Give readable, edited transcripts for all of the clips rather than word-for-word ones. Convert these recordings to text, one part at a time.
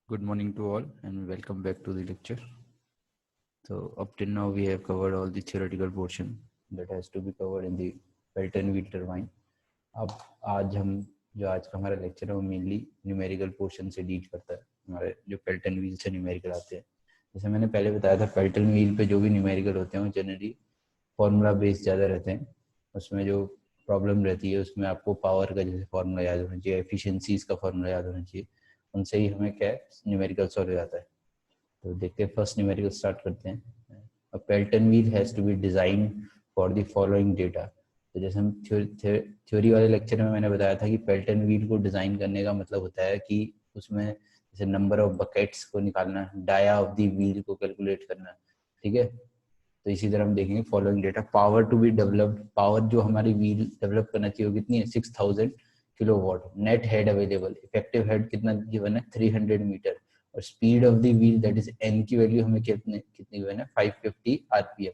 Good morning to all and welcome back to the lecture. So up till now we have covered all the theoretical portion that has to be covered in the belt and wheel turbine. अब आज का हमारा lecture है वो mainly numerical portion से deal करता है, हमारे जो बेल्ट एंड व्हील से न्यूमेरिकल आते हैं। जैसे मैंने पहले बताया था, बेल्ट एंड व्हील पे जो भी न्यूमेरिकल होते हैं वो जनरली फॉर्मूला बेस्ड ज़्यादा रहते हैं। उसमें जो प्रॉब्लम रहती है उसमें आपको पावर का जैसे फॉर्मूला याद होना चाहिए, एफिशिएंसीज का फॉर्मूला याद होना चाहिए, उनसे ही हमें क्या है न्यूमेरिकल सॉल्व हो जाता है। तो देखते हैं, फर्स्ट न्यूमेरिकल स्टार्ट करते हैं। A belt and wheel has to be design for the following data. तो जैसे हम थ्योरी वाले लेक्चर में मैंने बताया था कि बेल्ट एंड व्हील को डिजाइन करने का मतलब होता है कि उसमें जैसे नंबर ऑफ बकेट्स को निकालना, डाया ऑफ द व्हील को कैलकुलेट करना, ठीक है। तो इसी तरह हम देखेंगे following data. Power to be developed, power जो हमारी व्हील डेवलप करना चाहिए वो कितनी है, 6000 kilowatt. Net head available, effective head कितना गिवन है, 300 मीटर। और speed of the wheel that is N की वैल्यू हमें कितनी गिवन है, 550 RPM.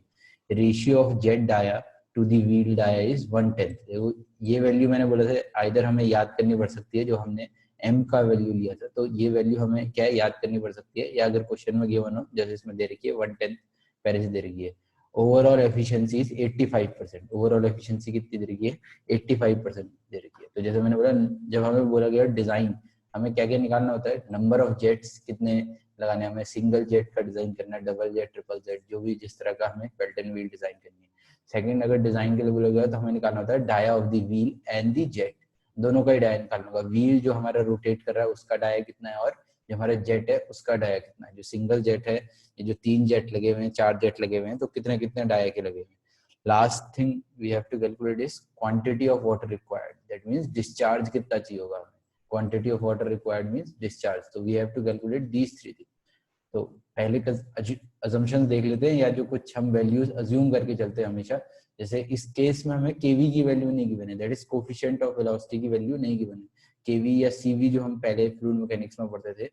Ratio of jet dia to the wheel dia is 1/10। देखो ये वैल्यू मैंने बोला था आइदर हमें याद करनी पड़ सकती है, जो हमने m का वैल्यू लिया था, तो ये वैल्यू हमें क्या है याद करनी पड़ सकती है, या अगर क्वेश्चन में गिवन हो जैसे इसमें दे रखी है 1/10 पेरिस दे रखी है। Overall efficiency is 85%। Overall efficiency कितनी दे रखी है, 85% दे रखी है। तो जैसे मैंने बोला, जब हमें बोला गया डिजाइन, हमें क्या क्या निकालना होता है, नंबर ऑफ जेट्स कितने लगाने, हमें सिंगल जेट का डिजाइन करना है, डबल जेट, ट्रिपल जेट, जो भी जिस तरह का हमें बेल्ट एंड व्हील डिजाइन करनी है। सेकंड, अगर डिजाइन के लिए बोला गया तो हमें निकालना होता है dia of the wheel and the jet, दोनों का ही डाया निकालना होगा। व्हील जो हमारा रोटेट कर रहा है उसका डाया कितना है, और जो हमारा जेट है उसका डाया कितना है। जो सिंगल जेट है, ये जो 3 जेट लगे हुए हैं, 4 जेट लगे हुए हैं, तो कितने कितने डाया के लगे हुए हैं। Last thing we have to calculate is quantity of water required, that means discharge कितना चाहिए होगा हमें। Quantity of water required means discharge. तो we have to calculate these three thing. तो पहले अजम्पशन देख लेते हैं, या जो कुछ हम वैल्यूज अज्यूम करके चलते हैं हमेशा। जैसे इस केस में हमें केवी की वैल्यू नहीं गिवन है, that is coefficient of velocity की वैल्यू नहीं गिवन है। केवी या सीवी जो हम पहले फ्लूइड मैकेनिक्स में पढ़ते थे,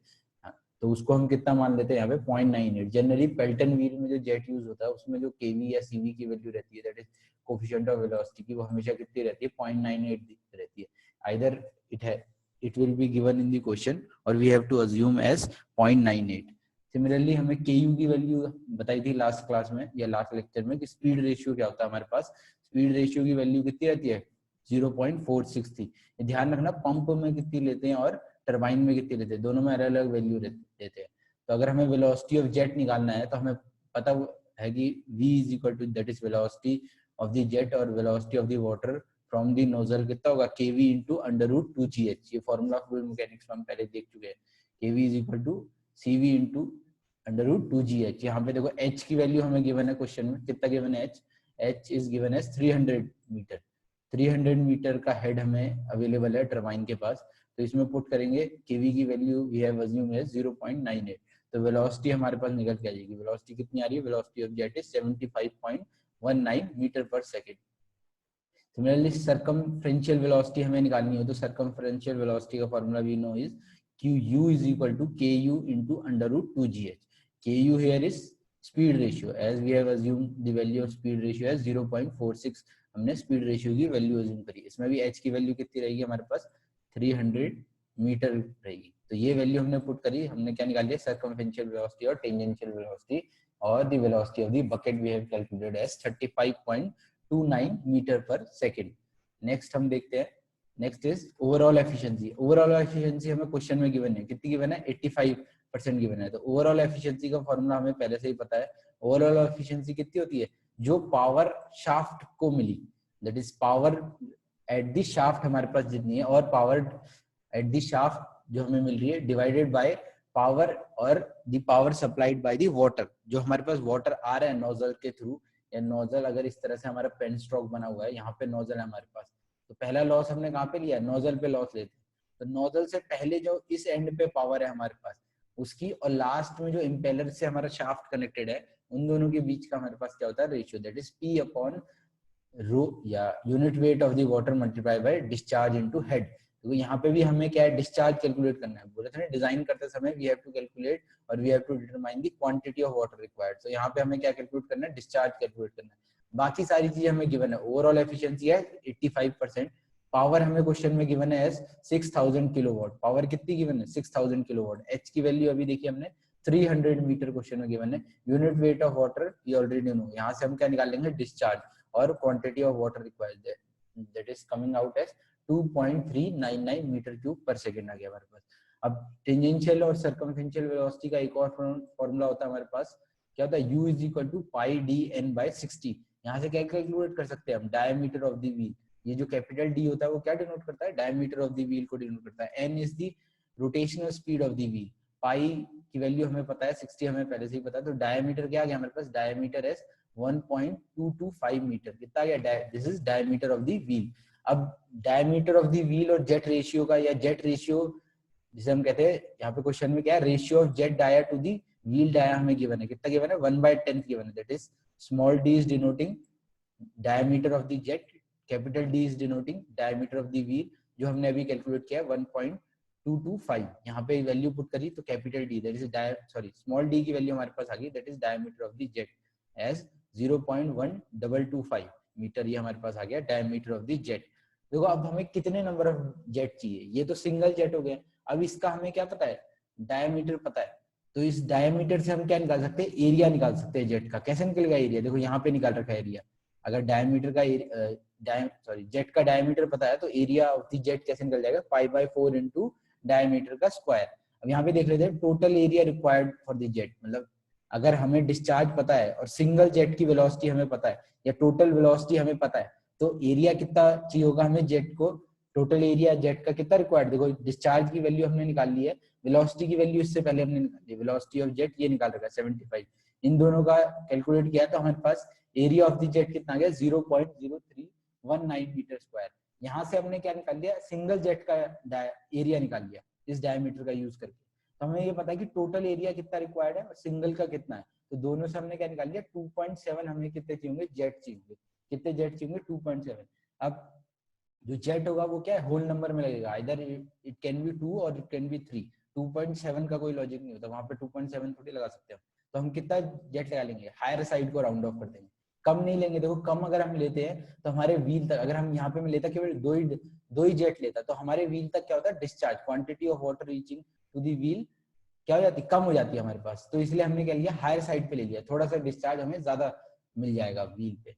तो उसको हम कितना मान लेते हैं यहाँ पे, 0.98। जनरली बेल्ट एंड व्हील में जो जेट यूज होता है उसमें जो केवी या सीवी की वैल्यू रहती है, that is coefficient of velocity की, वो हमेशा कितनी रहती है, 0.98 रहती है। Either it will be given in the question और we have to assume as 0.98। Similarly हमें केयू की वैल्यू बताई थी लास्ट क्लास में या लास्ट लेक्चर में कि स्पीड रेशियो क्या होता है हमारे पास। स्पीड रेशियो की वैल्यू कितनी रहती है, 0.46 थी। ध्यान रखना पंप में कितनी लेते हैं और टरबाइन में कितनी लेते हैं, दोनों में अलग अलग वैल्यू देते हैं। तो अगर हमें वेलोसिटी ऑफ जेट निकालना है तो हमें पता है कि v is equal to that is velocity of the jet और velocity of the water from the nozzle कितना होगा, kv इंटू √2gh। ये फॉर्मूला फ्लूइड मैकेनिक्स में हम पहले देख चुके हैं। kv is equal to cv into √2gh। यहाँ पे देखो h की वैल्यू हमें गिवन है क्वेश्चन में, कितना गिवन है h इज गिवन है 300 मीटर। 300 मीटर का हेड हमें अवेलेबल है टरबाइन के पास। तो इसमें पुट करेंगे केवी की वैल्यू वी हैव अज्यूम है 0.98। तो वेलोसिटी हमारे पास निकल के आ जाएगी। वेलोसिटी कितनी आ रही है, velocity of jet is 75.19 metre पर सेकंड। सिमिलरली सर्कमफ्रेंशियल वेलोसिटी हमें निकालनी हो तो सर्कमफ्रेंशियल वेलोसिटी का formula we know is QU is equal to KU into √2gh. KU here is speed ratio, as we have assumed the value of speed ratio as 0.46। हमने speed ratio की value assume करी। इसमें भी h की value कितनी रहेगी हमारे पास, 300 metre रहेगी। तो ये वैल्यू हमने पुट करी। हमने क्या निकाल लिया, सर्कमफ्रेंशियल वेलोसिटी और टेंजेंशियल वेलोसिटी, और the velocity of the bucket we have calculated as 35.29 metre पर सेकंड। नेक्स्ट हम देखते हैं, next is overall efficiency. Overall efficiency हमें क्वेश्चन में गिवन है, कितनी गिवन है, 85% गिवन है। तो ओवरऑल एफिशिएंसी का फॉर्मूला हमें पहले से ही पता है। ओवरऑल एफिशिएंसी कितनी होती है, जो पावर शाफ्ट को मिली, that is power at the shaft हमारे पास जितनी है, और पावर एट द शाफ्ट जो हमें मिल रही है, डिवाइडेड बाय पावर और the power supplied by the water. जो हमारे पास वाटर आ रहा है नोजल के थ्रू, या नोजल अगर इस तरह से हमारा पेन स्ट्रोक बना हुआ है, यहाँ पे नोजल है हमारे पास, तो पहला लॉस हमने कहाँ पे लिया, नोजल पे लॉस लेते हैं। तो नोजल से पहले जो इस एंड पे पावर है हमारे पास उसकी, और लास्ट में जो इम्पेलर से हमारा शाफ्ट कनेक्टेड है, उन दोनों के बीच का हमारे पास क्या होता है, ratio, that is P upon rho या unit weight of the water multiply by discharge into head. तो यहाँ पे भी हमें क्या है, डिस्चार्ज कैलकुलेट करना है। बोले थे ना डिजाइन करते समय वी हैव टू कैलकुलेट और we have to determine the quantity of water required. तो यहाँ पे हमें क्या कैलकुलेट करना है, डिस्चार्ज कैलकुलेट करना है। बाकी सारी चीजें हमें गिवन है। ओवरऑल एफिशिएंसी है 85%, पावर हमें क्वेश्चन में गिवन है 6000 किलोवाट, पावर कितनी गिवन है 6000 किलोवाट। एच की वैल्यू अभी देखिए हमने 300 मीटर क्वेश्चन में गिवन है। यूनिट वेट ऑफ वाटर ये ऑलरेडी नो, यहाँ से हम क्या निकाल लेंगे डिस्चार्ज, और quantity of water required that is coming out as 2.399 metre cube पर सेकंड आ गया हमारे पास। अब टेंजेंशियल और सर्कमफेरेंशियल वेलोसिटी का एक और फॉर्मूला होता है हमारे पास, क्या होता है, u is equal to pi D N by 60। यहाँ से क्या कैलकुलेट कर सकते हैं हम, डायमीटर ऑफ द व्हील, ये जो कैपिटल डी होता है वो क्या डिनोट करता है, डायमीटर ऑफ द व्हील को डिनोट करता है। N is the rotational speed of the wheel, pi की वैल्यू हमें पता है, 60 हमें पहले से ही पता है, तो डायमीटर क्या आ गया हमारे पास, डायमीटर इज 1.225 मीटर, कितना गया, this is diameter of the wheel. अब डायमीटर ऑफ द व्हील और जेट रेशियो का, या जेट रेशियो जिसे हम कहते हैं, यहाँ पे क्वेश्चन में क्या है, ratio of jet dia to the wheel dia हमें गिवन है, कितना गिवन है, 1/10 गिवन है, that is small D is denoting diameter of the jet, capital D is denoting diameter of the wheel, जो हमने अभी कैलकुलेट किया 1.225, यहाँ पे वैल्यू पुट करी तो capital D that is sorry small D की वैल्यू हमारे पास आ गई, that is diameter of the jet as 0.1225 metre, ये हमारे पास आ गया डायमीटर ऑफ द जेट। देखो अब हमें कितने नंबर ऑफ जेट चाहिए, ये तो सिंगल जेट हो गया, अब इसका हमें क्या पता है, डायमीटर पता है, तो इस डायमीटर से हम क्या निकाल सकते हैं, एरिया निकाल सकते हैं जेट का। कैसे निकलेगा एरिया, देखो यहाँ पे निकाल रखा है एरिया, अगर डायमीटर का जेट का डायमीटर पता है तो एरिया ऑफ द जेट कैसे निकल जाएगा, π/4 इंटू डायमीटर का स्क्वायर। अब यहाँ पे देख लेते हैं total area required for the jet, मतलब अगर हमें डिस्चार्ज पता है और सिंगल जेट की वेलोसिटी हमें पता है या टोटल वेलोसिटी हमें पता है, तो एरिया कितना चाहिए होगा हमें जेट को, टोटल एरिया जेट का कितना रिक्वायर्ड, देखो डिस्चार्ज की वैल्यू हमने निकाल ली है, वेलोसिटी की वैल्यू इससे पहले हमने निकाल ली, वेलोसिटी ऑफ जेट ये निकाल रखा है 75, इन दोनों का कैलकुलेट किया तो हमारे पास एरिया ऑफ द जेट कितना आ गया 0.0319 मीटर स्क्वायर। यहाँ से हमने क्या निकाल लिया, सिंगल जेट का एरिया निकाल लिया इस डायमीटर का यूज करके, तो हमें ये पता है कि टोटल एरिया कितना रिक्वायर्ड है और सिंगल का कितना है, तो दोनों से हमने क्या निकाल लिया 2.7 हमें कितने चाहिए, जेट चाहिए, कितने जेट चाहिए 2.7। अब जो जेट होगा वो क्या है, होल नंबर में लगेगा, इधर इट कैन बी 2 और इट कैन बी 3, 2.7 का कोई लॉजिक नहीं होता, वहां पे 2.7 थोड़ी लगा सकते हो, तो हम कितना जेट लगा लेंगे, हायर साइड को राउंड ऑफ कर देंगे, कम नहीं लेंगे। देखो कम अगर हम लेते हैं तो हमारे व्हील तक, अगर हम यहाँ पे मैं लेता केवल दो ही जेट लेता, तो हमारे व्हील तक क्या होता है, discharge quantity of water reaching to the wheel क्या हो जाती है, कम हो जाती है हमारे पास, तो इसलिए हमने क्या लिया, हायर साइड पे ले लिया, थोड़ा सा डिस्चार्ज हमें ज्यादा मिल जाएगा व्हील पे,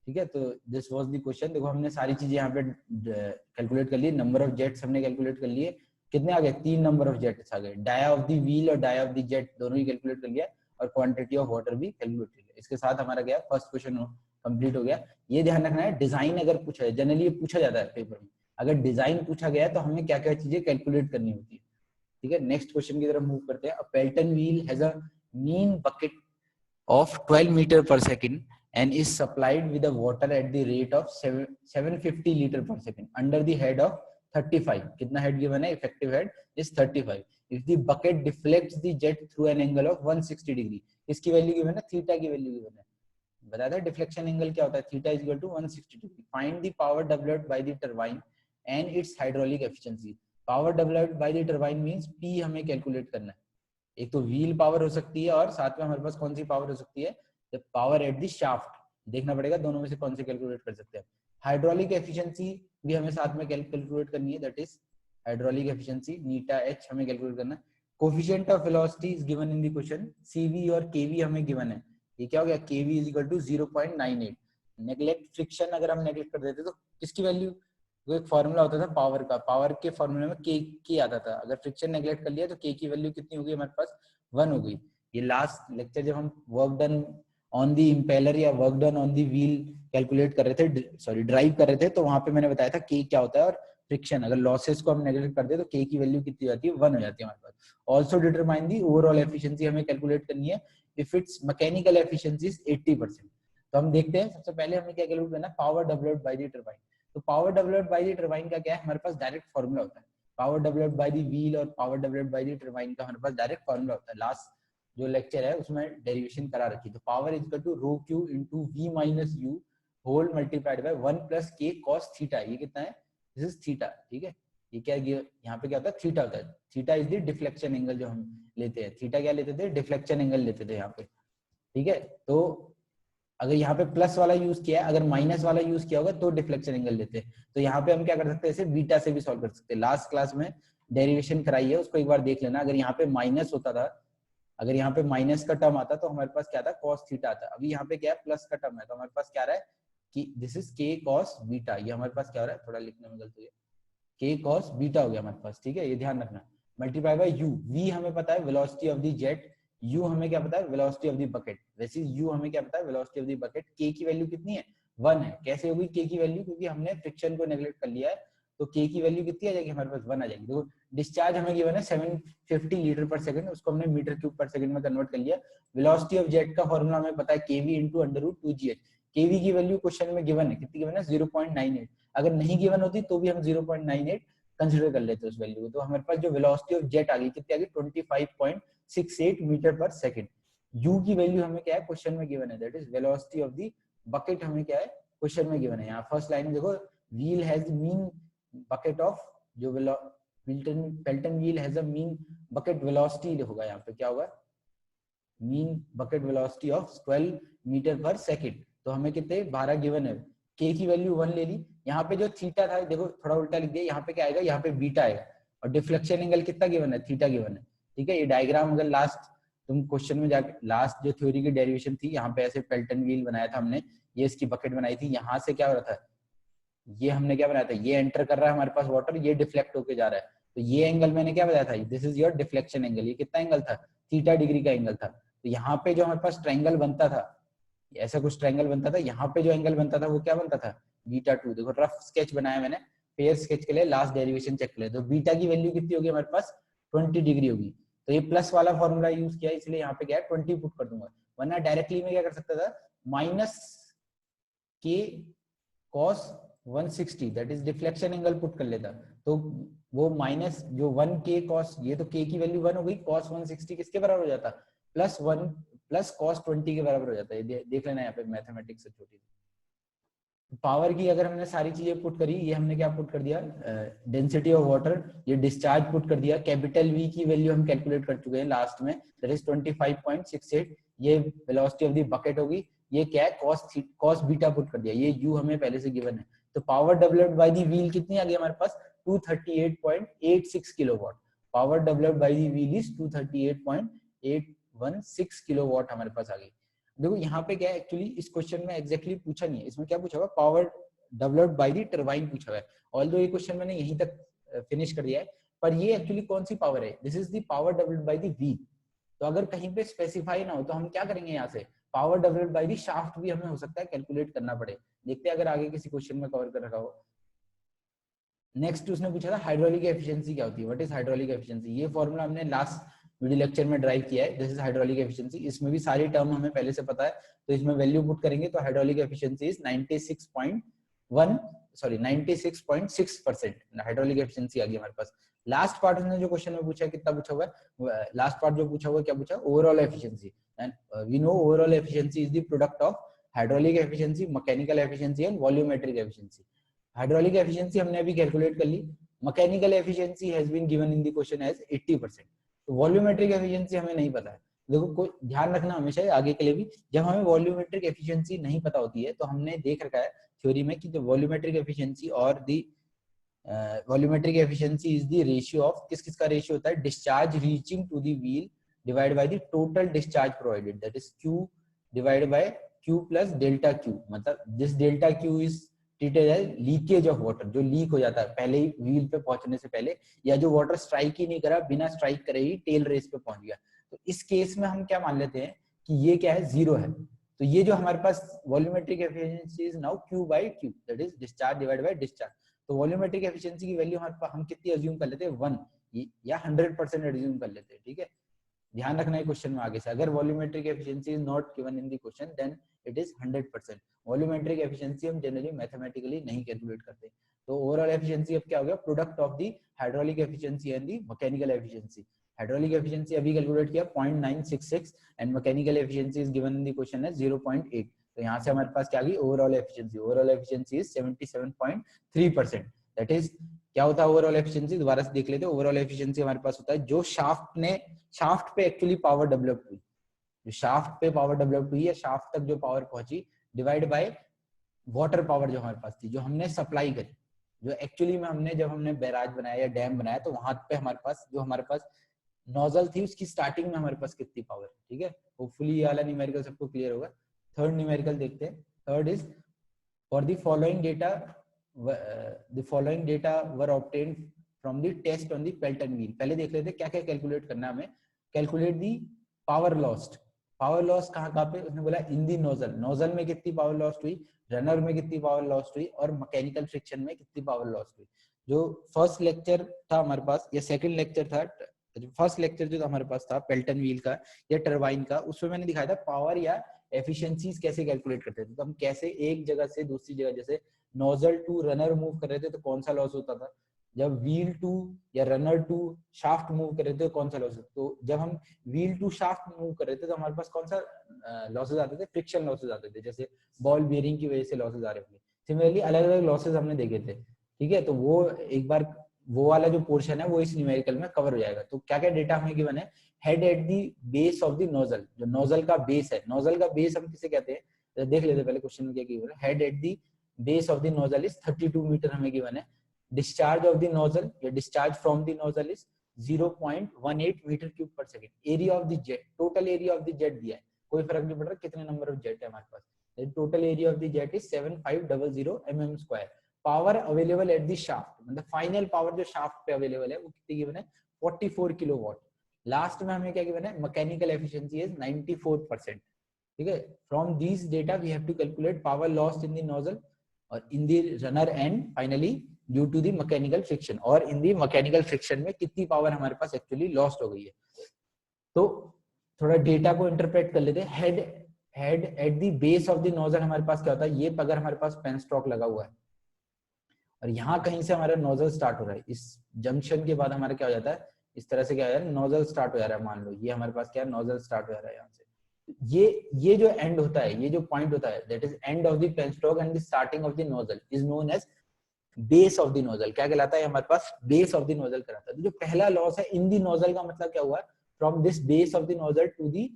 ठीक है। तो दिस वाज द क्वेश्चन। देखो हमने सारी चीजें यहाँ पे कैलकुलेट कर ली, नंबर ऑफ जेट्स हमने कैलकुलेट कर लिए, कितने आ गए, 3 नंबर ऑफ जेट्स आ गए, डाया ऑफ द व्हील और डाया ऑफ द जेट दोनों ही कैलकुलेट कर लिया, और क्वांटिटी ऑफ वाटर भी कैलकुलेट कर लिया। इसके साथ हमारा क्या फर्स्ट क्वेश्चन कंप्लीट हो गया। ये ध्यान रखना है, डिजाइन अगर पूछा है, जनरली ये पूछा जाता है पेपर में, अगर डिजाइन पूछा गया है तो हमें क्या क्या चीजें कैलकुलेट करनी होती है, ठीक है। नेक्स्ट क्वेश्चन की तरफ मूव करते हैं। Pelton wheel has a mean bucket of 12 meter per second and is supplied with the water at the rate of 750 liter per second under the head of 35, कितना head given है, effective head is 35, if the bucket deflects the jet through an angle of 160 degree, इसकी value given है, theta की value given है, बताया था deflection angle क्या होता है, theta is equal to 160 degree, find the power developed by the turbine and its hydraulic efficiency. Power developed by the turbine means P हमें कैलकुलेट करना है, एक तो व्हील पावर हो सकती है और साथ में हमारे पास कौन सी पावर हो सकती है, the power at the shaft, देखना पड़ेगा दोनों में से कौन से कैलकुलेट कर सकते हैं। हाइड्रोलिक एफिशिएंसी भी हमें साथ में कैलकुलेट करनी है, that is hydraulic efficiency eta H हमें कैलकुलेट करना है। Coefficient of velocity is given in the question, CV और केवी हमें गिवन है, ये क्या हो गया, KV is equal to 0.98। Neglect friction अगर हम नेग्लेक्ट कर देते तो किसकी वैल्यू, वो एक फॉर्मूला होता था पावर का, पावर के फॉर्मूले में के आता था, अगर फ्रिक्शन नेग्लेक्ट कर लिया तो के की वैल्यू कितनी होगी हमारे पास, 1 हो गई। ये लास्ट लेक्चर जब हम work done on the impeller या work done on the wheel calculate कर रहे थे, सॉरी ड्राइव कर रहे थे, तो वहां पे मैंने बताया था के क्या होता है, और फ्रिक्शन अगर लॉसेस को हम नेग्लेक्ट कर दे तो के की वैल्यू कितनी हो जाती है, 1 हो जाती है हमारे पास। Also determine the overall efficiency हमें कैलकुलेट करनी है, if its mechanical efficiency is 80%। तो हम देखते हैं, सबसे पहले हमें क्या कैलकुलेट करना है, power developed by the turbine. तो power developed by the turbine का क्या है, हमारे पास डायरेक्ट फॉर्मूला होता है, power developed by the wheel और power developed by the turbine का हमारे पास डायरेक्ट फॉर्मूला होता है, लास्ट जो लेक्चर है उसमें डेरिवेशन करा रखी। तो power is equal to rho Q into V minus U whole multiplied by 1 plus K cos theta, ये कितना है, दिस इज थीटा, ठीक है। ये क्या यहाँ पे क्या होता है, थीटा होता है, theta is the deflection angle जो हम लेते हैं, थीटा क्या लेते थे, डिफ्लेक्शन एंगल लेते थे यहाँ पे, ठीक है। तो अगर यहाँ पे प्लस वाला यूज किया है, अगर माइनस वाला यूज किया होगा तो डिफ्लेक्शन एंगल लेते हैं। तो यहाँ पे हम क्या कर सकते हैं, इसे बीटा से भी सॉल्व कर सकते हैं। लास्ट क्लास में डेरिवेशन कराई है, उसको एक बार देख लेना। अगर यहाँ पे माइनस होता था, अगर यहाँ पे माइनस का टर्म आता तो हमारे पास क्या था, कॉस थीटा आता। अभी यहाँ पे क्या है, प्लस का टर्म है, तो हमारे पास क्या रहा है कि दिस इज के कॉस बीटा। ये हमारे पास क्या हो रहा है, थोड़ा लिखने में गलती है, के कॉस बीटा हो गया हमारे पास, ठीक है, ये ध्यान रखना। मल्टीप्लाई बाय यू, वी हमें पता है velocity of the jet, you हमें क्या पता है वेलोसिटी ऑफ द बकेट। वैसे यू हमें क्या पता है वेलोसिटी ऑफ द बकेट। के की वैल्यू कितनी है, 1 है। कैसे होगी के की वैल्यू, क्योंकि हमने फ्रिक्शन को नेग्लेक्ट कर लिया है, तो के की वैल्यू कितनी आ जाएगी हमारे पास, 1 आ जाएगी। देखो डिस्चार्ज हमें गिवन है 750 लीटर पर सेकंड, उसको हमने मीटर क्यूब पर सेकंड में कन्वर्ट कर लिया। वेलोसिटी ऑफ जेट का फॉर्मूला हमें पता है केवी इंटू अंडर रूट 2gh। केवी की वैल्यू क्वेश्चन में गिवन है, कितनी गिवन है, 0.98। अगर नहीं गिवन होती तो भी हम 0.98 कंसीडर कर लेते हैं उस वैल्यू को। तो हमारे पास जो वेलोसिटी ऑफ जेट आ गई, कितनी आ गई, 25.68 मीटर पर सेकंड। यू की वैल्यू हमें क्या है, क्वेश्चन में गिवन है, that is velocity of the bucket हमें क्या है, क्वेश्चन में गिवन है। यहाँ फर्स्ट लाइन में देखो, wheel has mean bucket of, जो Pelton wheel has a mean bucket velocity होगा, यहाँ पे क्या होगा, mean bucket velocity of 12 metre पर सेकंड। तो हमें कितने 12 गिवन है, के की वैल्यू 1 ले ली। यहाँ पे जो थीटा था, देखो थोड़ा उल्टा लिख दिया, यहाँ पे क्या आएगा, यहाँ पे बीटा आएगा, और डिफ्लेक्शन एंगल कितना गिवन है, थीटा गिवन है, ठीक है। ये डायग्राम अगर लास्ट तुम क्वेश्चन में जाके, लास्ट जो थ्योरी की डेरिवेशन थी, यहाँ पे ऐसे पेल्टन व्हील बनाया था हमने, ये इसकी बकेट बनाई थी, यहाँ से क्या हो रहा था, ये हमने क्या बनाया था, ये एंटर कर रहा है हमारे पास वाटर, ये डिफ्लेक्ट होके जा रहा है, तो ये एंगल मैंने क्या बताया था, this is your deflection angle. ये कितना एंगल था, थीटा डिग्री का एंगल था। तो यहाँ पे जो हमारे पास ट्रायंगल बनता था, ऐसा कुछ ट्रायंगल बनता था, यहाँ पे जो एंगल बनता था वो क्या बनता था, बीटा 2। देखो रफ स्केच बनाया मैंने, फेयर स्केच के लिए, लास्ट डेरिवेशन चेक कर ले। तो बीटा की वैल्यू कितनी होगी हमारे पास, 20 डिग्री होगी। तो ये प्लस वाला फॉर्मूला यूज किया, इसलिए यहाँ पे क्या है 20 पुट कर दूंगा, वरना डायरेक्टली में क्या कर सकता था, माइनस के cos 160 that is deflection angle put कर लेता। तो वो माइनस जो 1 के कॉस, ये तो के की वैल्यू 1 हो गई, कॉस 160 किसके बराबर हो जाता, प्लस 1 प्लस कॉस 20 के बराबर हो जाता है। देख लेना यहाँ पे मैथमेटिक्स से छोटी। पावर की अगर हमने सारी चीजें पुट करी, ये हमने क्या पुट कर दिया, डेंसिटी ऑफ वाटर, ये डिस्चार्ज पुट कर दिया, कैपिटल वी की वैल्यू हम कैलकुलेट कर चुके हैं लास्ट में, दैट इज 25.68। ये वेलोसिटी ऑफ द बकेट होगी, ये क्या है, कॉस बीटा पुट कर दिया, ये यू हमें पहले से गिवन है। तो power developed by the wheel कितनी आ गई हमारे पास, 238.86 kilowatt. Power developed by the wheel is 238.816 kilowatt हमारे पास आ गई। देखो यहाँ पे क्या है, एक्चुअली इस क्वेश्चन में एग्जैक्टली पूछा नहीं है, इसमें क्या पूछा हुआ, power developed by the turbine पूछा हुआ है। ऑल्दो ये क्वेश्चन मैंने यहीं तक फिनिश कर दिया है, पर ये एक्चुअली कौन सी पावर है, this is the power developed by the wheel. तो अगर कहीं पे स्पेसिफाई ना हो तो हम क्या करेंगे, यहाँ से power developed by the shaft भी हमें हो सकता है कैलकुलेट करना पड़े। देखते हैं अगर आगे किसी क्वेश्चन में कवर कर रखा हो। नेक्स्ट उसने पूछा था हाइड्रोलिक एफिशिएंसी क्या होती है, व्हाट इज हाइड्रोलिक एफिशिएंसी। ये फॉर्मूला हमने लास्ट वीडियो लेक्चर में ड्राइव किया है, दिस इज हाइड्रोलिक एफिशिएंसी। इसमें भी सारी टर्म हमें पहले से पता है, तो इसमें वैल्यू पुट करेंगे तो hydraulic efficiency is 96.6% hydraulic efficiency आ गई हमारे पास। लास्ट पार्ट उसने जो क्वेश्चन में पूछा है, कितना पूछा हुआ है, लास्ट पार्ट जो पूछा हुआ है, क्या पूछा, overall efficiency. And we know overall efficiency is the product of hydraulic efficiency, mechanical efficiency and volumetric efficiency. Hydraulic efficiency हमने अभी कैलकुलेट कर ली, mechanical efficiency has been given in the question as 80%। तो वॉल्यूमेट्रिक एफिशिएंसी हमें नहीं पता है। देखो कोई ध्यान रखना हमेशा आगे के लिए भी, जब हमें वॉल्यूमेट्रिक एफिशिएंसी नहीं पता होती है तो हमने देख रखा है थ्योरी में कि जो वॉल्यूमेट्रिक एफिशिएंसी और the volumetric efficiency is the ratio of, किस किस का रेशियो होता है, discharge reaching to the wheel divided by the total discharge provided, that is Q divided by Q plus delta Q। मतलब this delta Q is treated as leakage of water, जो leak हो जाता है पहले ही wheel पे पहुंचने से पहले, या जो वाटर स्ट्राइक ही नहीं करा, बिना स्ट्राइक करे ही टेल रेस पे पहुंच गया। तो इस केस में हम क्या मान लेते हैं कि ये क्या है, जीरो है। तो ये जो हमारे पास volumetric efficiency is now Q by Q, that is discharge divided by discharge. तो वॉल्यूमेट्रिक एफिशिएंसी की वैल्यू हमारे पास हम कितनी अज्यूम कर लेते हैं, 1 या 100% अज्यूम कर लेते हैं, ठीक है। ध्यान रखना है क्वेश्चन में आगे से, अगर volumetric efficiency is not given in the question then it is 100%। Volumetric efficiency हम जनरली मैथमेटिकली नहीं कैलकुलेट करते। तो ओवरऑल एफिशिएंसी अब क्या हो गया, product of the hydraulic efficiency and the mechanical efficiency. Hydraulic efficiency अभी कैलकुलेट किया 0.966 and mechanical efficiency is given in the question है 0.8। तो यहाँ से हमारे पास क्या आ गई, overall efficiency. Overall efficiency is 77.3%। That is क्या होता है ओवरऑल एफिशिएंसी, दोबारा से देख लेते हैं। ओवरऑल एफिशिएंसी हमारे पास होता है जो शाफ्ट पे एक्चुअली पावर डेवलप हुई, जो शाफ्ट पे पावर डेवलप हुई या शाफ्ट तक जो पावर पहुंची, डिवाइड बाय वाटर पावर जो हमारे पास थी, जो हमने सप्लाई करी, जो एक्चुअली में हमने जब हमने बैराज बनाया या डैम बनाया तो वहां पे हमारे पास जो हमारे पास नोजल थी उसकी स्टार्टिंग में हमारे पास कितनी पावर है। ठीक है, होपफुली ये वाला न्यूमेरिकल सबको क्लियर होगा। थर्ड न्यूमेरिकल देखते हैं। Third is for the following data were obtained from the test on the Pelton wheel. पहले देख लेते हैं क्या क्या कैलकुलेट करना है हमें। Calculate the power lost. Power loss कहाँ पे, उसने बोला इन दी नोजल, नोजल में कितनी पावर लॉस्ट हुई, रनर में कितनी पावर लॉस्ट हुई और मैकेनिकल फ्रिक्शन में कितनी पावर लॉस्ट हुई। जो फर्स्ट लेक्चर था हमारे पास या सेकंड लेक्चर था, फर्स्ट लेक्चर जो हमारे पास था पेल्टन व्हील का या टरबाइन का, उसमें मैंने दिखाया था पावर या एफिशिएंसीज कैसे कैलकुलेट करते थे। तो हम कैसे एक जगह से दूसरी जगह, जैसे नोजल टू रनर मूव कर रहे थे तो कौन सा लॉस होता था, जब व्हील टू या रनर टू शाफ्ट मूव कर रहे थे तो कौन सा लॉस होता। तो जब हम व्हील टू शाफ्ट मूव कर रहे थे तो हमारे पास कौन सा लॉसेज आते थे, फ्रिक्शन लॉसेज आते थे, जैसे बॉल बियरिंग की वजह से लॉसेज आ रहे होंगे। सिमिलरली अलग अलग लॉसेज हमने देखे थे। ठीक है, तो वो एक बार वो वाला जो पोर्शन है वो इस न्यूमेरिकल में कवर हो जाएगा। तो क्या क्या डेटा हमें गिवन है, head at the base of the nozzle, जो नोजल का बेस है, नोजल का बेस हम किसे कहते हैं, तो देख लेते पहले क्वेश्चन में क्या गिवन है। Head at the base of the nozzle is 32 metre हमें गिवन है। डिस्चार्ज ऑफ द नोजल या discharge from the nozzle is 0.18 metre cube पर second. Area of the jet, total area of the jet दिया है, कोई फर्क नहीं पड़ रहा कितने नंबर ऑफ जेट है हमारे पास। Total area of the jet is 7500 mm square. Power available at the shaft, मतलब फाइनल पावर जो शाफ्ट पे अवेलेबल है वो कितनी गिवन है, 44 किलोवाट। लास्ट में हमें क्या गिवन है, मैकेनिकल एफिशिएंसी इज 94%। ठीक है, from these data we have to calculate power lost in the nozzle और in the runner and finally due to the mechanical friction, और इन द मैकेनिकल फ्रिक्शन में कितनी पावर हमारे पास actually lost हो गई है। तो थोड़ा डेटा को इंटरप्रेट कर लेते हैं। Head at the base of the nozzle हमारे पास क्या होता है, ये अगर हमारे पास पेन स्टॉक लगा हुआ है और यहाँ कहीं से हमारा नोजल स्टार्ट हो रहा है, इस जंक्शन के बाद हमारा क्या हो जाता है, इस तरह से क्या हो रहा है, नोजल स्टार्ट हो जा रहा है। मान लो ये हमारे पास क्या है, नोजल स्टार्ट हो जा रहा है यहाँ से। ये जो एंड होता है, ये जो पॉइंट होता है, that is end of the penstock and the starting of the nozzle is known as base of the nozzle. क्या कहलाता है हमारे पास, बेस ऑफ द नोजल कहलाता है। तो जो पहला लॉस है इन द नोजल का मतलब क्या हुआ, from this base of the nozzle to the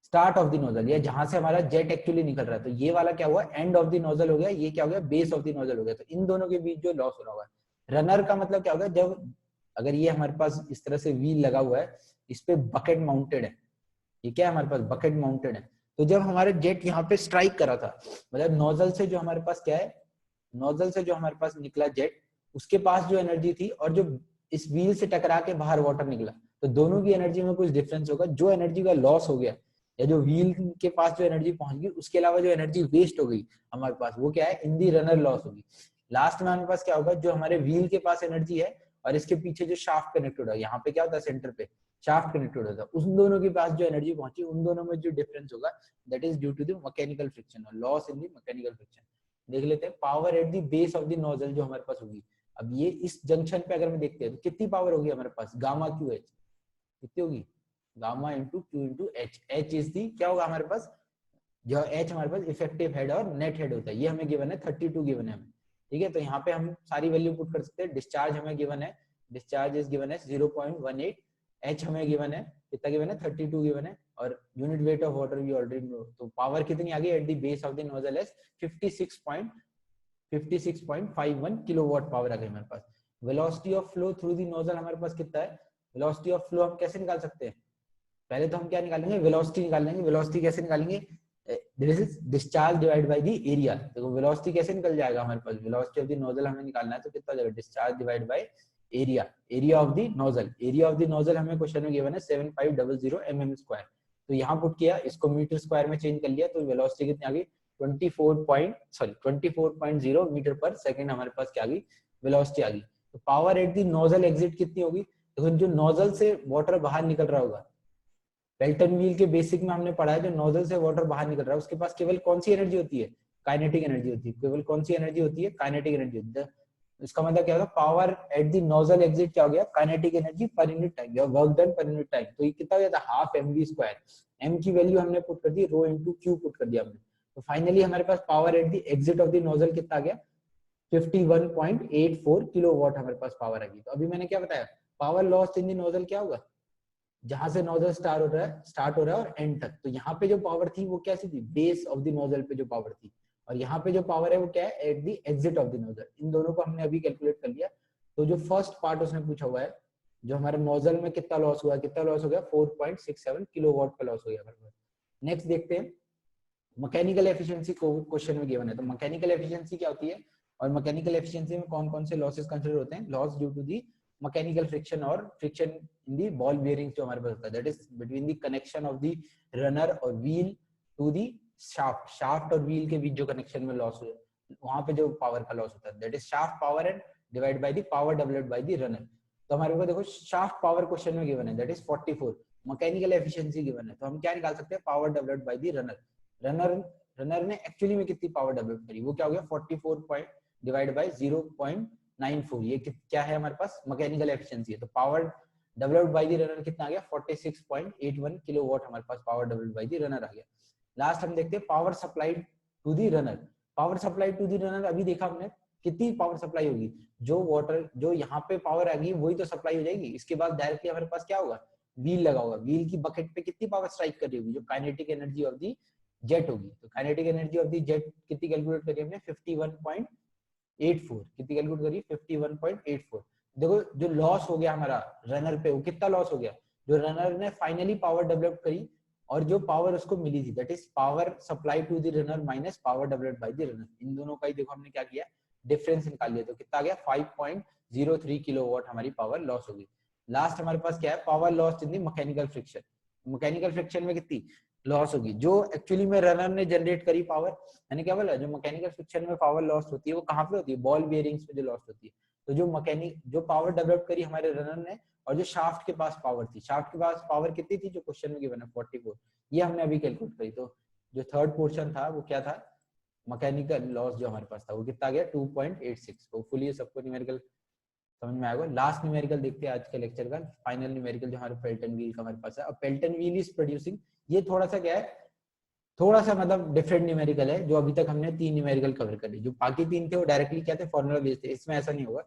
start of the nozzle, या जहां से हमारा जेट एक्चुअली निकल रहा है। तो ये वाला क्या हुआ, एंड ऑफ द नोजल हो गया, ये क्या हो गया, बेस ऑफ द नोजल हो गया। तो इन दोनों के बीच जो लॉस हो रहा होगा। रनर का मतलब क्या होगा, जब अगर ये हमारे पास इस तरह से व्हील लगा हुआ है, इस पे बकेट माउंटेड है, ये क्या है हमारे पास, बकेट माउंटेड है। तो जब हमारे जेट यहाँ पे स्ट्राइक करा था, मतलब नोजल से जो हमारे पास क्या है, नोजल से जो हमारे पास निकला जेट, उसके पास जो एनर्जी थी और जो इस व्हील से टकरा के बाहर वाटर निकला, तो दोनों की एनर्जी में कुछ डिफरेंस होगा। जो एनर्जी का लॉस हो गया या जो व्हील के पास जो एनर्जी पहुंच गई, उसके अलावा जो एनर्जी वेस्ट हो गई हमारे पास, वो क्या है, इन दी रनर लॉस होगी। लास्ट में हमारे पास क्या होगा, जो हमारे व्हील के पास एनर्जी है और इसके पीछे जो शाफ्ट कनेक्टेड है, यहाँ पे क्या होता है, सेंटर पे शाफ्ट कनेक्टेड होता है, उन दोनों के पास जो एनर्जी पहुंची, उन दोनों में जो डिफरेंस होगा, that is due to the mechanical friction और loss in the mechanical friction. देख लेते हैं power at the base of the nozzle जो हमारे पास होगी। अब ये इस जंक्शन पे अगर हम देखते हैं तो कितनी पावर होगी हमारे पास, गामा क्यू एच कितनी होगी, gamma into Q into H. H is the क्या होगा हमारे पास, जो एच हमारे पास इफेक्टिव हेड और नेट हेड होता है, ये हमें गिवन है 32 गिवन है हमें। ठीक है, तो यहाँ पे हम सारी वैल्यू पुट कर सकते हैं। डिस्चार्ज हमें गिवन है, डिस्चार्ज इज गिवन है 0.18, एच हमें गिवन है कितना गिवन है, 32 गिवन है, और unit weight of water we already know. तो पावर कितनी आ गई at the base of the nozzle as 56.51 kilowatt power आ गई हमारे पास। Velocity of flow through the nozzle हमारे पास कितना है, वेलोसिटी ऑफ फ्लो हम कैसे निकाल सकते हैं, पहले तो हम क्या निकालेंगे, वेलोसिटी निकाल लेंगे। वेलोसिटी कैसे निकालेंगे, this is discharge divide by the area. देखो वेलोसिटी कैसे निकल जाएगा हमारे पास, वेलोसिटी ऑफ द नोजल हमें निकालना है तो कितना हो जाएगा, discharge divide by area, area of the nozzle. Area of the nozzle हमें क्वेश्चन में गिवन है 7500 mm स्क्वायर। तो यहाँ पुट किया, इसको मीटर स्क्वायर में चेंज कर लिया, तो वेलोसिटी कितनी आ गई 24.0 मीटर पर सेकंड हमारे पास क्या आ गई, वेलोसिटी आ गई। तो power at the nozzle exit कितनी होगी, देखो जो नोजल से वाटर बाहर निकल रहा होगा, पेल्टन व्हील के बेसिक में हमने पढ़ा है, जो नोजल से वाटर बाहर निकल रहा है उसके पास केवल कौन सी एनर्जी होती है, काइनेटिक एनर्जी होती है। केवल कौन सी एनर्जी होती है, काइनेटिक एनर्जी होती है। इसका मतलब क्या होगा, power at the nozzle exit क्या हो गया, kinetic energy per unit time या work done per unit time. तो ये कितना हो जाता है, हाफ mv स्क्वायर। m की वैल्यू हमने पुट कर दी, रो इनटू q पुट कर दिया हमने। तो फाइनली हमारे पास power at the exit of the nozzle कितना आ गया, 51.84 किलोवाट हमारे पास पावर आ गई। तो अभी मैंने क्या बताया, power loss in the nozzle क्या होगा, जहां से नोजल स्टार्ट हो रहा है और एंड तक। तो यहाँ पे जो पावर थी वो कैसी थी, बेस ऑफ द नोजल पे जो पावर थी, और यहाँ पे जो पावर है वो क्या है, at the exit of the nozzle. इन दोनों को हमने अभी कैलकुलेट कर लिया। तो जो फर्स्ट पार्ट उसने पूछा हुआ है, जो हमारे नोजल में कितना लॉस हुआ, कितना लॉस हो गया, 4.67 किलोवाट का लॉस हो गया। नेक्स्ट देखते हैं मैकेनिकल एफिशिएंसी क्वेश्चन में गिवन है। तो मैकेनिकल एफिशिएंसी क्या होती है, और मैकेनिकल एफिशिएंसी में कौन कौन से लॉसेस कंसीडर होते हैं, loss due to the mechanical friction और friction in the ball bearing जो हमारे पास होता है, that is between the connection of the runner और व्हील टू दी शाफ्ट और व्हील के बीच जो कनेक्शन में लॉस हो, वहां पे जो पावर का लॉस होता है, that is shaft power and divide by the power developed by the runner. तो हमारे को देखो शाफ्ट पावर क्वेश्चन में गिवन है, that is 44, mechanical efficiency given है, तो हम क्या निकाल सकते हैं, power developed by the runner. Runner ने एक्चुअली में कितनी पावर डेवलप करी, वो क्या हो गया, 44 पॉइंट डिवाइड बाय 0.94, ये क्या है हमारे पास, मैकेनिकल एफिशिएंसी है। तो power developed by the runner कितना आ गया, 46.81 किलोवाट हमारे पास power developed by the runner आ गया। लास्ट हम देखते हैं power supplied to the runner. Power supplied to the runner अभी देखा हमने कितनी पावर सप्लाई होगी, जो वाटर जो यहाँ पे पावर आएगी वही तो सप्लाई हो जाएगी। इसके बाद डायरेक्टली हमारे पास क्या होगा, व्हील लगा होगा, व्हील की बकेट पे कितनी पावर स्ट्राइक कर रही होगी, जो kinetic energy of the jet होगी। तो kinetic energy of the jet कितनी कैलकुलेट करी हमने, 51.84, कितनी कैलकुलेट करी, 51.84। देखो जो लॉस हो गया हमारा रनर पे, वो कितना लॉस हो गया, जो रनर ने फाइनली पावर डेवलप करी और जो पावर उसको मिली थी, that is power supply to the runner minus power developed by the runner. इन दोनों का ही देखो हमने क्या किया, डिफरेंस निकाल लिया। तो कितना आ गया, 5.03 किलोवाट हमारी पावर लॉस होगी। लास्ट हमारे पास क्या है, power loss in the mechanical friction. Mechanical friction में कितनी लॉस होगी, जो एक्चुअली में रनर ने जनरेट करी पावर, मैंने क्या बोला, जो मैकेनिकल फ्रिक्शन में पावर लॉस होती है वो कहाँ पे होती है, बॉल बेयरिंग्स में जो लॉस होती है। तो जो पावर डेवलप करी हमारे रनर ने, और जो शाफ्ट के पास पावर थी, शाफ्ट के पास पावर कितनी थी, जो क्वेश्चन में गिवन है 44, ये हमने अभी कैलकुलेट करी। तो जो थर्ड पोर्शन था वो क्या था, मैकेनिकल लॉस जो हमारे पास था वो कितना गया, 2.86। होपफुली सबको न्यूमेरिकल समझ में आएगा। लास्ट न्यूमेरिकल देखते हैं आज के लेक्चर का, फाइनल न्यूमेरिकल जो हमारे पेल्टन व्हील का हमारे पास है। अब पेल्टन व्हील इज प्रोड्यूसिंग, ये थोड़ा सा क्या है, थोड़ा सा मतलब डिफरेंट न्यूमेरिकल है। जो अभी तक हमने 3 न्यूमेरिकल कवर कर ली, जो बाकी 3 थे वो डायरेक्टली क्या थे, फॉर्मूला बेस्ड थे। इसमें ऐसा नहीं होगा।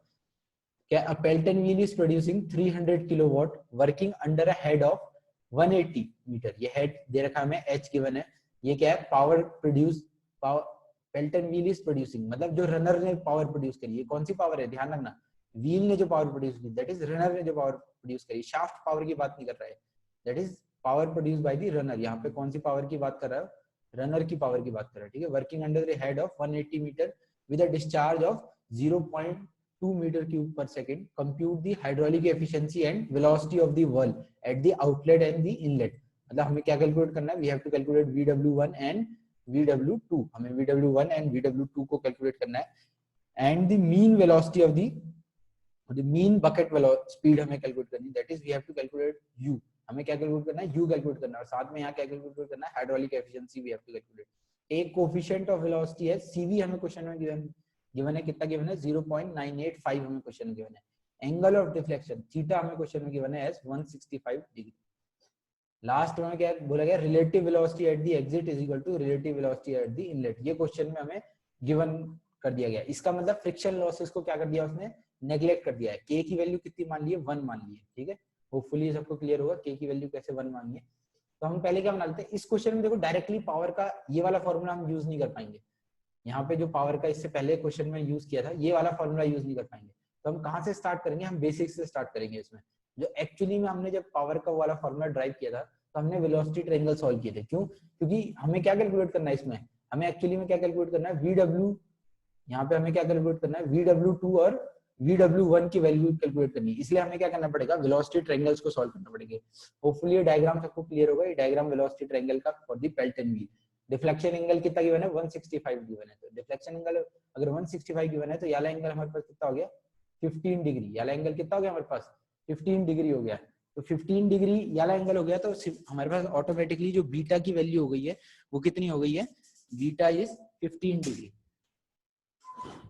क्या, a Pelton wheel is producing 300 kilowatt working under a head of 180 metre. ये हेड दे रखा है हमें, एच गिवन है। ये क्या है, power produce, Pelton wheel is producing मतलब जो रनर ने पावर प्रोड्यूस करी, है कौन सी पावर है, ध्यान रखना, व्हील ने जो पावर प्रोड्यूस की, दैट इज रनर ने जो पावर प्रोड्यूस करी, शाफ्ट पावर की बात नहीं कर रहा है, that is power produce by the runner. यहाँ पे कौन सी पावर की बात कर रहा है, रनर की पावर की बात कर रहा है, ठीक है। Working under the head of 180 metre with a discharge of 0.2 metre cube पर second, compute the hydraulic efficiency and velocity of the wheel at the outlet and the inlet. मतलब हमें क्या कैलकुलेट करना है, we have to calculate VW1 and VW2, हमें VW1 and VW2 को calculate करना है, and the mean velocity of the mean bucket speed हमें कैलकुलेट करनी है, that is we have to calculate U। हमें क्या कैलकुलेट करना है, U कैलकुलेट करना है, और साथ में यहाँ क्या कैलकुलेट करना है, hydraulic efficiency we have to calculate. एक कोएफिशिएंट ऑफ वेलोसिटी है CV, हमें क्वेश्चन में गिवन है, कितना गिवन है, 0.985 हमें क्वेश्चन में गिवन है। एंगल ऑफ डिफ्लेक्शन थीटा हमें क्वेश्चन में गिवन है एज 165 डिग्री। लास्ट में क्या बोला गया, relative velocity at the exit is equal to relative velocity at the inlet. ये क्वेश्चन में हमें गिवन कर दिया गया। इसका मतलब फ्रिक्शन लॉसेस को क्या कर दिया उसने, नेग्लेक्ट कर दिया है। के की वैल्यू कितनी मान ली है, 1 मान ली है, ठीक है। होपफुली सबको क्लियर होगा के की वैल्यू कैसे 1 मान ली है। तो हम पहले क्या बना लेते हैं, इस क्वेश्चन में देखो डायरेक्टली पावर का ये वाला फॉर्मूला हम यूज नहीं कर पाएंगे। यहाँ पे जो पावर का इससे पहले क्वेश्चन में यूज किया था, ये वाला फॉर्मूला यूज नहीं कर पाएंगे। तो हम कहाँ से स्टार्ट करेंगे, हम बेसिक्स से स्टार्ट करेंगे। इसमें जो एक्चुअली में हमने जब पावर का वाला फॉर्मूला ड्राइव किया था, तो हमने वेलोसिटी ट्रायंगल सॉल्व किए थे। क्यों, क्योंकि हमें क्या कैलकुलेट करना है इसमें, हमें एक्चुअली में क्या कैलकुलेट करना है, VW, यहाँ पे हमें क्या कैलकुलेट करना है, VW2 और VW1 की वैल्यू कैलकुलेट करनी है। इसलिए हमें क्या करना पड़ेगा, वेलोसिटी ट्रायंगल्स को सॉल्व करना पड़ेगा। होपफुली ये डायग्राम सबको क्लियर होगा। ये डायग्राम वेलोसिटी ट्रायंगल का for the Pelton wheel. Deflection angle कितना गिवन है, 165 गिवन है। तो डिफ्लेक्शन एंगल अगर 165 गिवन है, तो याला एंगल हमारे पास कितना हो गया, 15 डिग्री। याला एंगल कितना हो गया हमारे पास, 15 डिग्री हो गया। तो 15 डिग्री याला एंगल हो गया, तो हमारे पास ऑटोमेटिकली जो बीटा की वैल्यू हो गई है वो कितनी हो गई है, बीटा इज 15 डिग्री।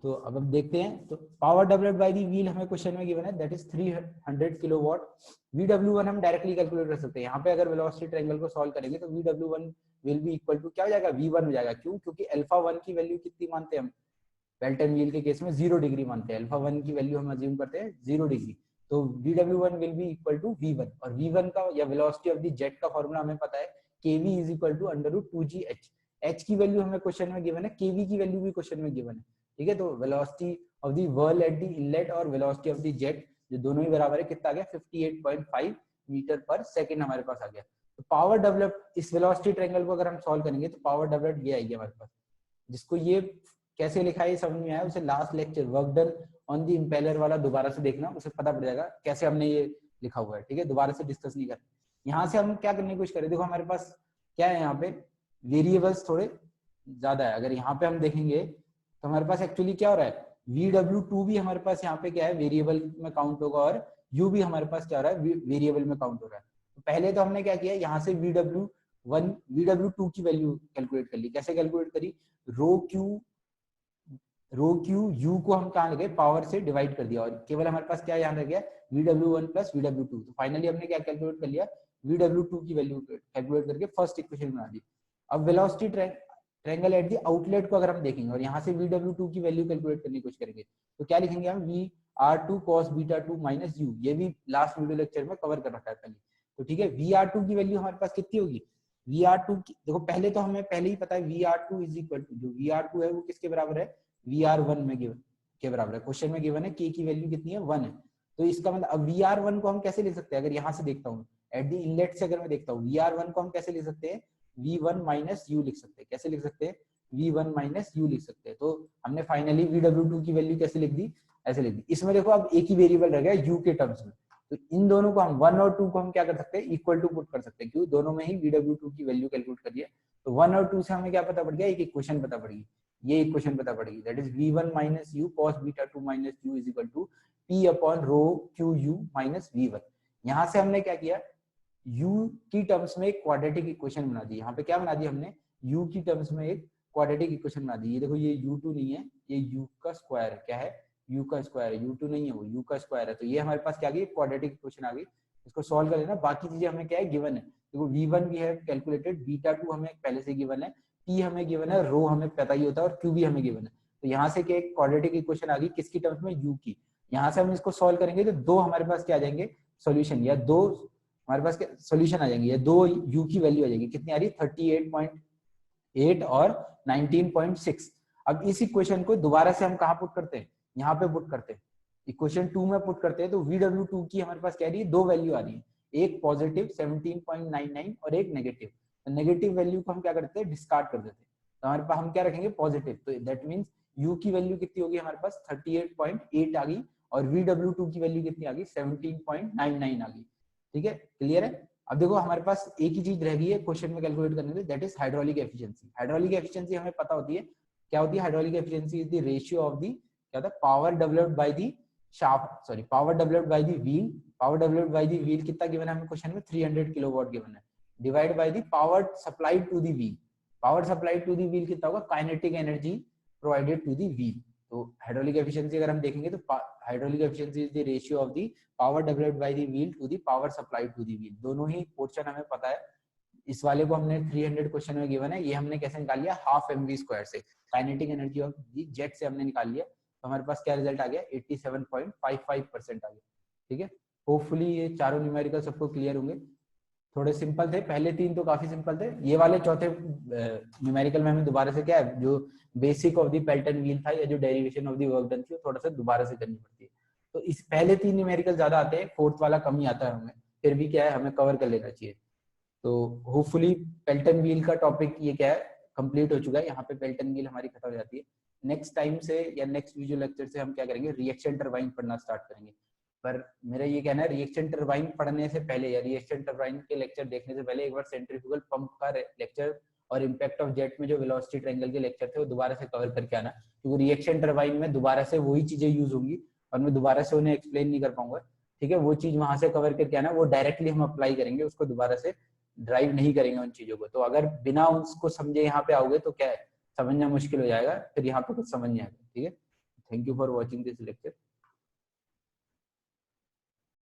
तो अब हम देखते हैं, तो power developed by the wheel हमें क्वेश्चन में गिवन है, दैट इज 300 किलोवाट। VW1 हम डायरेक्टली कैलकुलेट कर सकते हैं। यहाँ पे अगर वेलोसिटी ट्रायंगल को सॉल्व करेंगे तो VW1 will be equal to क्या हो जाएगा, V1 हो जाएगा। क्यों, क्योंकि अल्फा 1 की वैल्यू कितनी मानते हैं हम, पेल्टन व्हील के केस में 0 डिग्री मानते हैं। अल्फा 1 की वैल्यू हम अज्यूम करते हैं 0 डिग्री। तो VW1 will be equal to V1, और V1 का या वेलोसिटी ऑफ द जेट का फॉर्मूला हमें पता है kv is equal to √2gh। h की वैल्यू हमें क्वेश्चन में गिवन है, kv की वैल्यू भी क्वेश्चन में गिवन है, ठीक है। तो velocity of the whirl at the inlet और वेलोसिटी ऑफ द जेट जो दोनों ही बराबर है, कितना आ गया 58.5 मीटर पर सेकंड हमारे पास आ गया। तो पावर डेवलप्ड, इस वेलोसिटी ट्रायंगल को अगर हम सॉल्व करेंगे तो पावर डेवलप्ड ये आएगी हमारे पास, जिसको ये कैसे लिखा है समझ में आया उसे last lecture work done on the impeller वाला दोबारा से देखना, उसे पता पड़ जाएगा कैसे हमने ये लिखा हुआ है, ठीक है। दोबारा से डिस्कस नहीं कर, यहाँ से हम क्या करने की कोशिश करें, देखो हमारे पास क्या है, यहाँ पे वेरिएबल्स थोड़े ज्यादा है। अगर यहाँ पे हम देखेंगे तो हमारे पास एक्चुअली क्या हो रहा है, VW2 भी हमारे पास यहाँ पे क्या है वेरिएबल में काउंट होगा, और U भी हमारे पास क्या हो रहा है वेरिएबल में काउंट हो रहा है। तो पहले तो हमने क्या किया, यहाँ से VW1 VW2 की वैल्यू कैलकुलेट कर ली। कैसे कैलकुलेट करी, रो क्यू यू को हम कहाँ लगे, पावर से डिवाइड कर दिया, और केवल हमारे पास क्या यहाँ रह गया VW1 प्लस VW2। तो फाइनली हमने क्या कैलकुलेट कर लिया, VW2 की वैल्यू कैलकुलेट करके फर्स्ट इक्वेशन बना दी। अब velocity triangle eight the outlet को अगर हम देखेंगे और यहाँ से VW2 की वैल्यू कैलकुलेट करने की कोशिश करेंगे तो क्या लिखेंगे हम, VR2 cos β2 माइनस U। ये भी लास्ट वीडियो लेक्चर में कवर कर रखा है पहले, तो ठीक है। VR2 की वैल्यू हमारे पास कितनी होगी, VR2 की देखो पहले तो हमें पहले ही पता है VR2 इज इक्वल टू, जो VR2 है वो किसके बराबर है, VR1 में गिवन के बराबर है। क्वेश्चन में गिवन है K की वैल्यू कितनी है 1 है। तो इसका मतलब अब VR1 को हम कैसे लिख सकते हैं, अगर यहाँ से देखता हूँ एट द इनलेट से अगर मैं देखता हूँ VR1 को हम कैसे लिख सकते हैं, V1 माइनस U लिख सकते हैं। कैसे लिख सकते हैं, V1 माइनस U लिख सकते हैं। तो हमने फाइनली VW2 की वैल्यू कैसे लिख दी, ऐसे लिख दी। इसमें देखो अब एक ही वेरिएबल रह गया U के टर्म्स में, तो इन दोनों को हम 1 और 2 को हम क्या कर सकते हैं, इक्वल टू पुट कर सकते हैं, क्यों दोनों में ही VW2 की वैल्यू कैलकुलेट करिए। तो 1 और 2 से हमें क्या पता पड़ गया, एक इक्वेशन पता पड़ गई, ये इक्वेशन पता पड़ेगी, that is V1 minus U cos β2 minus U is equal to P upon rho QU minus V1। यहाँ से हमने क्या किया, U की टर्म्स में एक क्वाड्रेटिक इक्वेशन बना दी। यहाँ पे क्या बना दी हमने, U की टर्म्स में एक क्वाड्रेटिक इक्वेशन बना दी। ये देखो ये U2 नहीं है, ये U का स्क्वायर है, क्या है U का स्क्वायर है, U2 नहीं है वो U का स्क्वायर है। तो ये हमारे पास क्या आ गई, क्वाड्रेटिक इक्वेशन आ गई। इसको सॉल्व कर लेना, बाकी चीजें हमें क्या है गिवन है। देखो V1 भी है कैलकुलेटेड, β2 हमें पहले से गिवन है, P हमें गिवन है, रो हमें पता ही होता है, और Q भी हमें गिवन है। तो यहाँ से क्या एक क्वाड्रेटिक इक्वेशन आ गई, किसकी टर्म्स में, U की। यहाँ से हम इसको सॉल्व करेंगे तो दो हमारे पास क्या आ जाएंगे सॉल्यूशन, या दो हमारे पास क्या सॉल्यूशन आ जाएंगे, या दो U की वैल्यू आ जाएगी, कितनी आ रही 38.8 और 19.6। अब इस इक्वेशन को दोबारा से हम कहाँ पुट करते हैं, यहाँ पे पुट करते हैं, इक्वेशन 2 में पुट करते हैं। तो VW2 की हमारे पास क्या आ रही है, दो वैल्यू आ रही है, एक पॉजिटिव 17.99 और एक नेगेटिव। नेगेटिव वैल्यू को हम क्या करते हैं, डिस्कार्ड कर देते हैं। तो हमारे पास हम क्या रखेंगे, पॉजिटिव। तो दैट मींस U की वैल्यू कितनी होगी हमारे पास 38.8 आ गई, और VW2 की वैल्यू कितनी आ गई 17.99 आ गई। ठीक है, क्लियर है। अब देखो हमारे पास एक ही चीज रह गई है क्वेश्चन में कैलकुलेट करने के लिए, that is hydraulic efficiency. Hydraulic efficiency हमें पता होती है, क्या होती है hydraulic efficiency, is the ratio of the क्या था power developed by the shaft, sorry power developed by the wheel. Power developed by the wheel कितना गिवन है हमें क्वेश्चन में, 300 किलोवाट गिवन है, divide by the power supplied to the wheel. Power supplied to the wheel कितना होगा, kinetic energy provided to the wheel. तो hydraulic efficiency अगर हम देखेंगे तो hydraulic efficiency is the ratio of the power developed by the wheel to the power supplied to the wheel. दोनों ही portion हमें पता है। इस वाले को हमने 300 क्वेश्चन में गिवन है, ये हमने कैसे निकाल लिया, हाफ mv स्क्वायर से, kinetic energy of the jet से हमने निकाल लिया। तो हमारे पास क्या रिजल्ट आ गया, 87.55% आ गया। ठीक है, होपफुली ये चारों न्यूमेरिकल सबको क्लियर होंगे। थोड़े सिंपल थे, पहले तीन तो काफी सिंपल थे। ये वाले चौथे न्यूमेरिकल में हमें दोबारा से क्या है, जो basic of the Pelton wheel था या जो derivation of the work done थी वो थोड़ा सा दोबारा से करनी पड़ती है। तो इस पहले तीन न्यूमेरिकल ज्यादा आते हैं, फोर्थ वाला कम ही आता है हमें, फिर भी क्या है हमें कवर कर लेना चाहिए। तो होपफुली पेल्टन व्हील का टॉपिक ये क्या है कंप्लीट हो चुका है, यहाँ पे पेल्टन व्हील हमारी खत्म हो जाती है। नेक्स्ट टाइम से या नेक्स्ट वीडियो लेक्चर से हम क्या करेंगे, रिएक्शन टरबाइन पढ़ना स्टार्ट करेंगे। पर मेरा ये कहना है रिएक्शन टरबाइन पढ़ने से पहले या रिएक्शन टरबाइन के लेक्चर देखने से पहले एक बार सेंट्रीफ्यूगल पंप का लेक्चर और इम्पैक्ट ऑफ जेट में जो वेलोसिटी ट्रायंगल के लेक्चर थे वो दोबारा से कवर करके आना, क्योंकि रिएक्शन टरबाइन में दोबारा से वही चीजें यूज होंगी और मैं दोबारा से उन्हें एक्सप्लेन नहीं कर पाऊंगा। ठीक है, वो चीज वहां से कवर करके आना, वो डायरेक्टली हम अप्लाई करेंगे, उसको दोबारा से ड्राइव नहीं करेंगे उन चीजों को। तो अगर बिना उसको समझे यहाँ पे आओगे तो क्या है समझना मुश्किल हो जाएगा, फिर यहाँ पे कुछ समझ नहीं आएगा। ठीक है, thank you for watching this lecture.